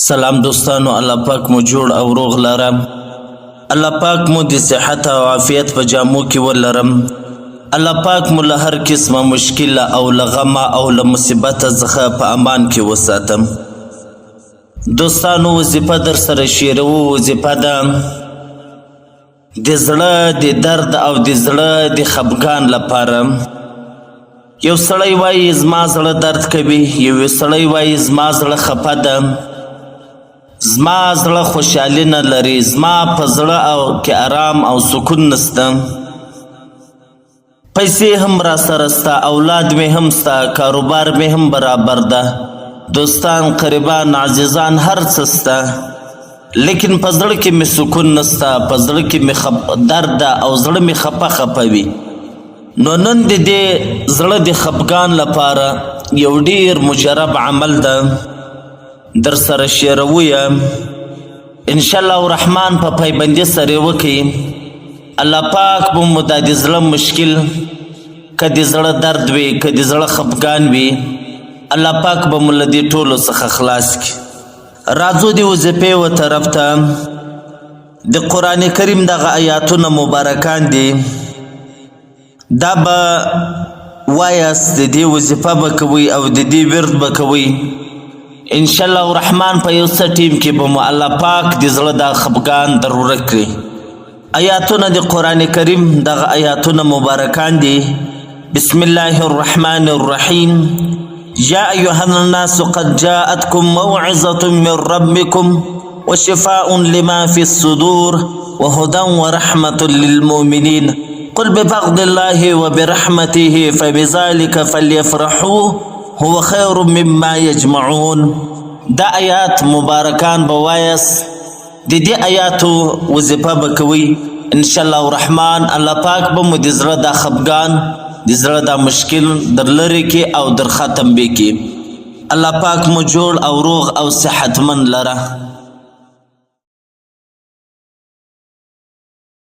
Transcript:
سلام دوستانو، الله پاک مو جوړ او روغ لرم. الله پاک مو د صحت او عافیت په جامو کې ولرم. الله پاک مو له هر قسمه مشکل او له غم او له مصیبت څخه په امان کې وساتم. دوستانو، وظیفه در سره شیروو. وظیفه ده د زړه د درد او د زړه د خفګان لپاره. یو سړی وایي زما زړه درد کوي، یو سړی وایي زما زړه خفه ده، زما زړه خوشحالي نه لري، زما په زړه او کې آرام او سکون نسته. پیسې هم را سره سته، اولاد مې هم سته، کاروبار مې هم برابر ده، دوستان قریبان عزیزان هر څه سته، لیکن په زړه کې مې سکون نسته، په زړه کې مې درد ده او زړه مې خفه وي. نو نن د دې زړه د خفګان لپاره یو ډیر مجرب عمل ده در سره شیرویم. انشاءالله الرحمن په پایبندۍ سره وکړئ. الله پاک به مو د زړه مشکل، که د زړه درد وي، که د زړه خفګان وي، الله پاک به مو له دې ټولو څخه خلاص کړي. راځو د وظیفې و طرف ته. د قرآن کریم دغه آیاتونه مبارکان دي، دا به وایاست، د دې وظیفه به کوئ او د دې ورد به کوئ. انشاءالله الرحمن په یو څه ټیم کې به مو الله پاک د زړه دا خفګان ضرورت کړي. آیاتونه د قرآن کریم دغه آیاتونه مبارکان دي. بسم الله الرحمن الرحیم. یا ایها الناس قد جاءتکم موعظة من ربکم وشفاء لما في الصدور وهدى ورحمة للمؤمنين قل بفضل الله وبرحمته فبذلك فليفرحوا هو خیر مما یجمعون. دا آیات مبارکان بوایس، د دې آیاتو وظیفه به کوئ. انشاءالله الرحمن الله پاک به مو د زړه دا خفګان، د زړه دا مشکل در لرې کې او در ختم به کې. الله پاک مو جوړ او روغ او صحتمند لره.